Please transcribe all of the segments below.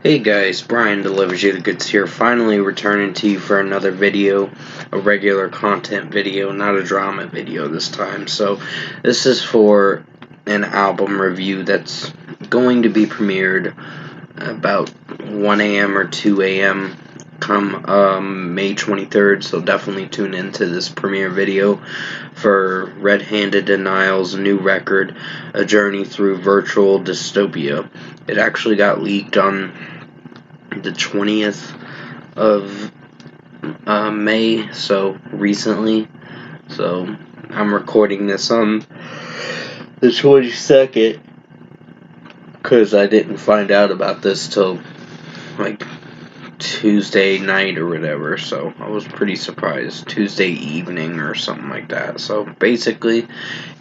Hey guys, Brian delivers you the goods here, finally returning to you for another video, a regular content video, not a drama video this time. So this is for an album review that's going to be premiered about 1 a.m. or 2 a.m. come May 23rd, so definitely tune into this premiere video for Red-Handed Denial's new record, A Journey Through Virtual Dystopia. It actually got leaked on the 20th of May, so recently. So I'm recording this on the 22nd because I didn't find out about this till like Tuesday night or whatever, so I was pretty surprised. Tuesday evening or something like that. So basically,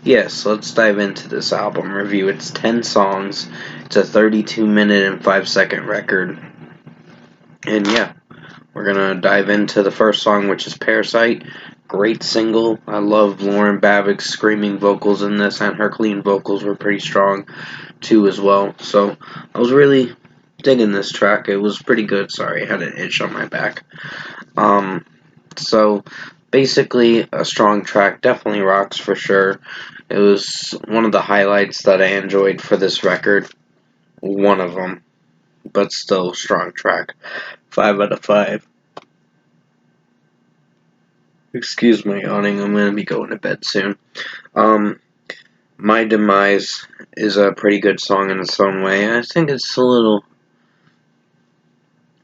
yes, let's dive into this album review. It's 10 songs. It's a 32-minute and 5-second record. And yeah, we're gonna dive into the first song, which is Parasite. Great single. I love Lauren Babick's screaming vocals in this, and her clean vocals were pretty strong too as well. So I was really digging this track. It was pretty good. Sorry, I had an itch on my back. So basically a strong track. Definitely rocks for sure. It was one of the highlights that I enjoyed for this record. One of them, but still strong track. 5 out of 5. Excuse my yawning, I'm gonna be going to bed soon. My Demise is a pretty good song in its own way. I think it's a little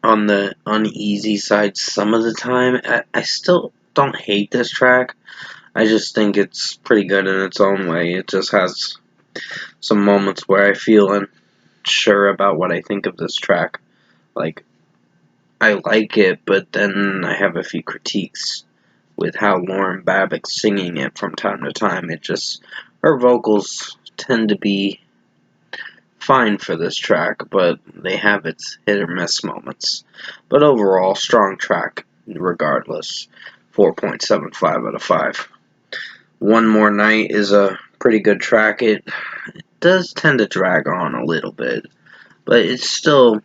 on the uneasy side some of the time. I still don't hate this track. I just think it's pretty good in its own way. It just has some moments where I feel unsure about what I think of this track. Like, I like it, but then I have a few critiques with how Lauren Babick's singing it from time to time. Her vocals tend to be fine for this track, but they have its hit or miss moments. But overall, strong track regardless. 4.75 out of 5. One More Night is a pretty good track. It does tend to drag on a little bit, but it's still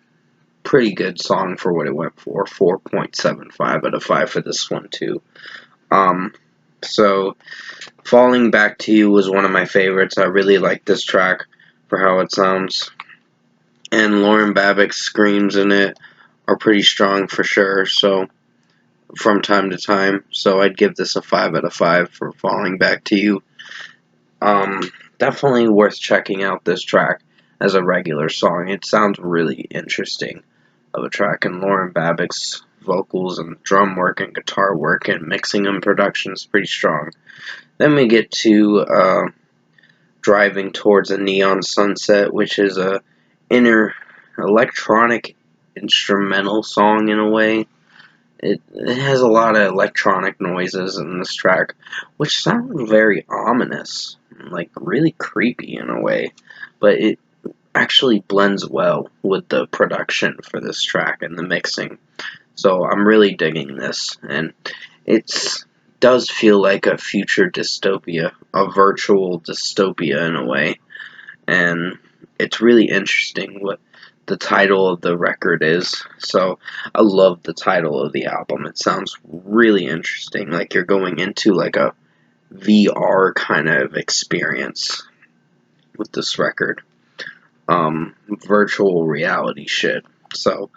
pretty good song for what it went for. 4.75 out of 5 for this one too. So Falling Back to You was one of my favorites. I really like this track for how it sounds. And Lauren Babick's screams in it are pretty strong for sure, so from time to time. So I'd give this a 5 out of 5 for Falling Back to You. Definitely worth checking out this track as a regular song. It sounds really interesting of a track, and Lauren Babick's vocals and drum work and guitar work and mixing and production is pretty strong. Then we get to Driving Towards a Neon Sunset, which is a inner electronic instrumental song in a way. It has a lot of electronic noises in this track, which sound very ominous, like really creepy in a way, but it actually blends well with the production for this track and the mixing. So I'm really digging this, and it does feel like a future dystopia, a virtual dystopia in a way, and it's really interesting what the title of the record is. So I love the title of the album. It sounds really interesting, like you're going into like a VR kind of experience with this record. Virtual reality shit. So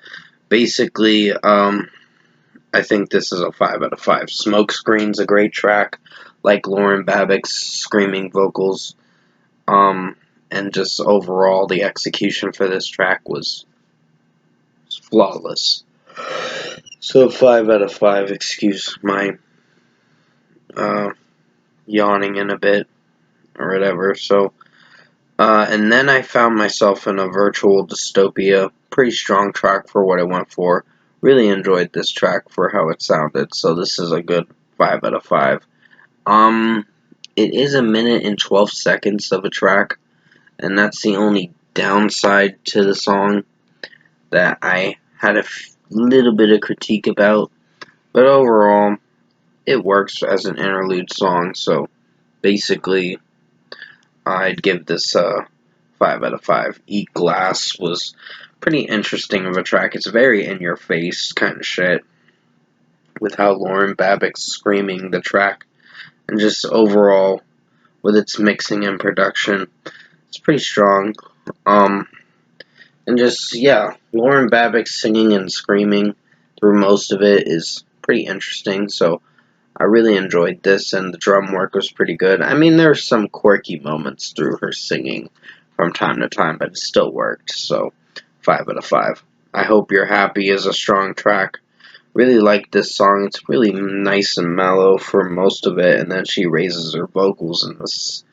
basically, I think this is a 5 out of 5. Smokescreen's a great track, like Lauren Babick's screaming vocals. And just overall, the execution for this track was flawless. So 5 out of 5. Excuse my yawning in a bit or whatever. So, and then I found myself in a virtual dystopia. Pretty strong track for what it went for. Really enjoyed this track for how it sounded. So this is a good 5 out of 5. It is a minute and 12 seconds of a track, and that's the only downside to the song that I had a little bit of critique about. But overall, it works as an interlude song, so basically, I'd give this a 5 out of 5. Eat Glass was pretty interesting of a track. It's very in your face kind of shit with how Lauren Babbitt's screaming the track, and just overall with its mixing and production, it's pretty strong. Um, and just yeah, Lauren Babbitt singing and screaming through most of it is pretty interesting. So I really enjoyed this, and the drum work was pretty good. I mean, there's some quirky moments through her singing from time to time, but it still worked. So 5 out of 5. I hope you're happy is a strong track. Really like this song. It's really nice and mellow for most of it, and then she raises her vocals in the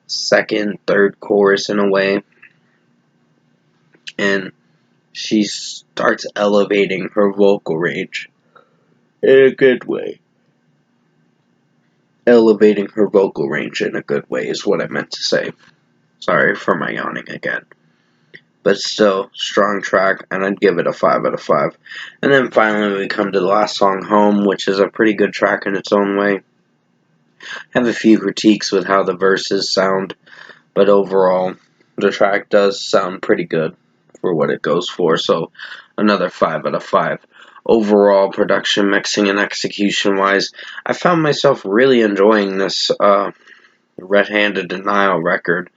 second, third chorus in a way, and she starts elevating her vocal range in a good way. Elevating her vocal range in a good way is what I meant to say. Sorry for my yawning again. But still, strong track, and I'd give it a 5 out of 5. And then finally we come to the last song, Home, which is a pretty good track in its own way. I have a few critiques with how the verses sound, but overall, the track does sound pretty good for what it goes for, so another 5 out of 5. Overall, production, mixing, and execution-wise, I found myself really enjoying this Red-Handed Denial record,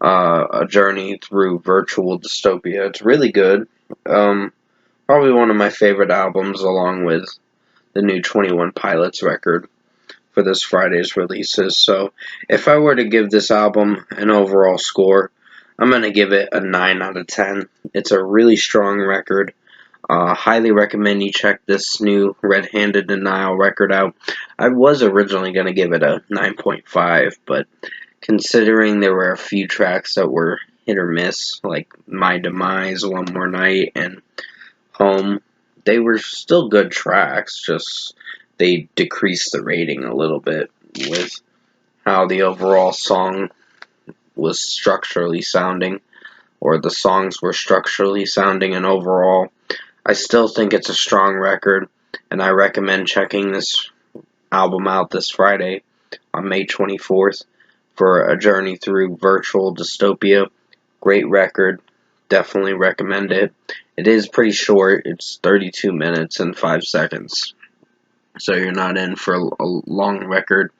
A Journey Through Virtual Dystopia. It's really good. Probably one of my favorite albums, along with the new 21 Pilots record for this Friday's releases. So if I were to give this album an overall score, I'm going to give it a 9 out of 10. It's a really strong record. Highly recommend you check this new Red-Handed Denial record out. I was originally going to give it a 9.5, but considering there were a few tracks that were hit or miss, like My Demise, One More Night, and Home, they were still good tracks, just they decreased the rating a little bit with how the overall song was structurally sounding, or the songs were structurally sounding, and overall, I still think it's a strong record, and I recommend checking this album out this Friday on May 24th for A Journey Through Virtual Dystopia. Great record. Definitely recommend it. It is pretty short. It's 32 minutes and 5 seconds. So you're not in for a long record.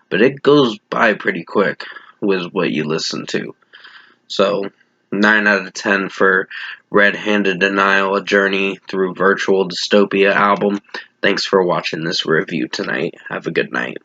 But it goes by pretty quick with what you listen to. So 9 out of 10 for Red-Handed Denial, A Journey Through Virtual Dystopia album. Thanks for watching this review tonight. Have a good night.